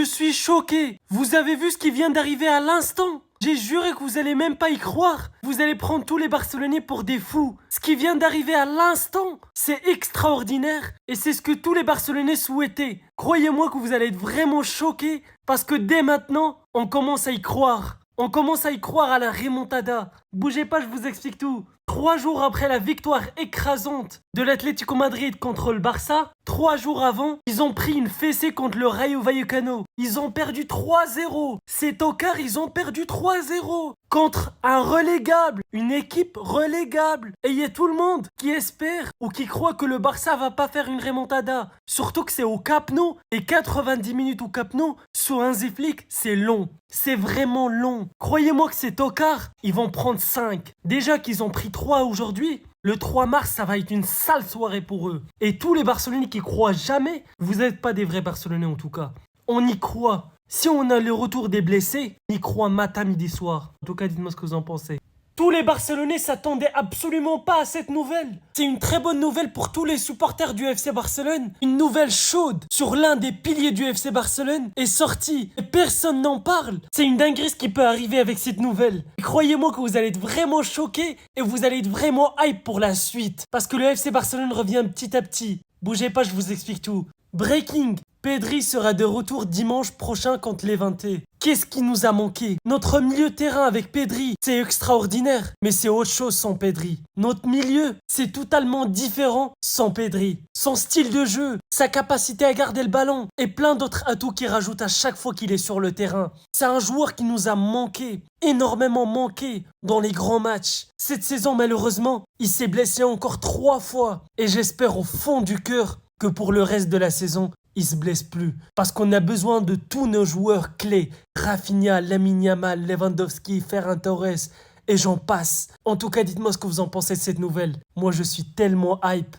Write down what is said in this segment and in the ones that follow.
suis choqué. Vous avez vu ce qui vient d'arriver à l'instant? J'ai juré que vous allez même pas y croire. Vous allez prendre tous les Barcelonais pour des fous. Ce qui vient d'arriver à l'instant, c'est extraordinaire. Et c'est ce que tous les Barcelonais souhaitaient. Croyez-moi que vous allez être vraiment choqués. Parce que dès maintenant, on commence à y croire. On commence à y croire à la remontada. Bougez pas, je vous explique tout. 3 jours après la victoire écrasante de l'Atlético Madrid contre le Barça, 3 jours avant, ils ont pris une fessée contre le Rayo Vallecano. Ils ont perdu 3-0. C'est au quart, ils ont perdu 3-0 contre un relégable, une équipe relégable. Et il y a tout le monde qui espère ou qui croit que le Barça va pas faire une remontada. Surtout que c'est au Camp Nou et 90 minutes au Camp Nou sous Hansi Flick, c'est long. C'est vraiment long. Croyez-moi que c'est au quart, ils vont prendre 5. Déjà qu'ils ont pris 3 aujourd'hui, le 3 mars, ça va être une sale soirée pour eux. Et tous les Barcelonais qui croient jamais, vous n'êtes pas des vrais Barcelonais en tout cas. On y croit. Si on a le retour des blessés, on y croit matin, midi, soir. En tout cas, dites-moi ce que vous en pensez. Tous les Barcelonais s'attendaient absolument pas à cette nouvelle. C'est une très bonne nouvelle pour tous les supporters du FC Barcelone. Une nouvelle chaude sur l'un des piliers du FC Barcelone est sortie et personne n'en parle. C'est une dinguerie ce qui peut arriver avec cette nouvelle. Et croyez-moi que vous allez être vraiment choqués et vous allez être vraiment hype pour la suite. Parce que le FC Barcelone revient petit à petit. Bougez pas, je vous explique tout. Breaking. Pedri sera de retour dimanche prochain contre Levante. Qu'est-ce qui nous a manqué? Notre milieu de terrain avec Pedri, c'est extraordinaire, mais c'est autre chose sans Pedri. Notre milieu, c'est totalement différent sans Pedri. Son style de jeu, sa capacité à garder le ballon et plein d'autres atouts qu'il rajoute à chaque fois qu'il est sur le terrain. C'est un joueur qui nous a manqué, énormément manqué dans les grands matchs. Cette saison, malheureusement, il s'est blessé encore 3 fois et j'espère au fond du cœur que pour le reste de la saison, il se blesse plus. Parce qu'on a besoin de tous nos joueurs clés. Rafinha, Lamine Yamal, Lewandowski, Ferran Torres et j'en passe. En tout cas, dites-moi ce que vous en pensez de cette nouvelle. Moi, je suis tellement hype.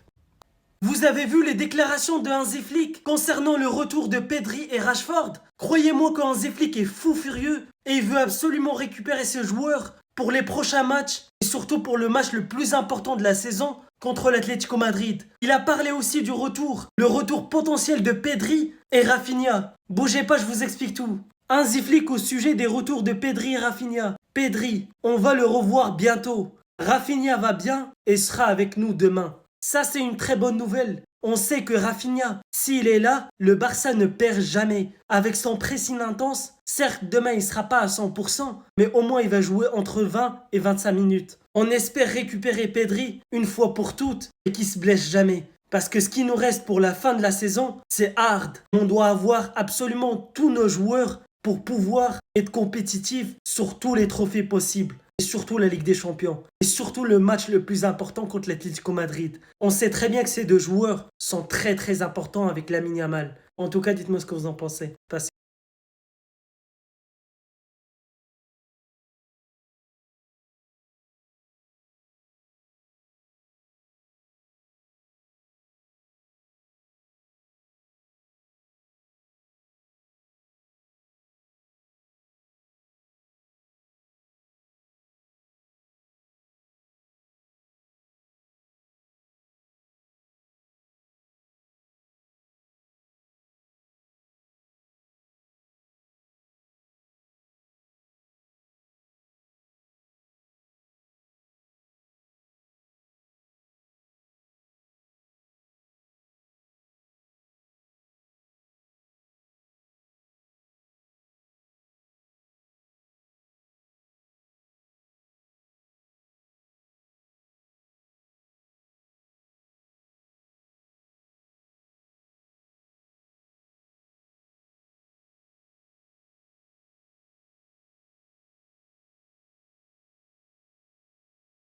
Vous avez vu les déclarations de Hansi Flick concernant le retour de Pedri et Rashford? Croyez-moi que Hansi Flick est fou furieux et il veut absolument récupérer ce joueur pour les prochains matchs et surtout pour le match le plus important de la saison contre l'Atlético Madrid. Il a parlé aussi du retour, le retour potentiel de Pedri et Rafinha. Bougez pas, je vous explique tout. Hansi Flick au sujet des retours de Pedri et Rafinha. Pedri, on va le revoir bientôt. Rafinha va bien et sera avec nous demain. Ça, c'est une très bonne nouvelle. On sait que Rafinha, s'il est là, le Barça ne perd jamais. Avec son pressing intense, certes, demain, il ne sera pas à 100%, mais au moins, il va jouer entre 20 et 25 minutes. On espère récupérer Pedri une fois pour toutes et qu'il ne se blesse jamais. Parce que ce qui nous reste pour la fin de la saison, c'est hard. On doit avoir absolument tous nos joueurs pour pouvoir être compétitifs sur tous les trophées possibles. Et surtout la Ligue des Champions. Et surtout le match le plus important contre l'Atlético Madrid. On sait très bien que ces deux joueurs sont très très importants avec Lamine Yamal. En tout cas, dites-moi ce que vous en pensez.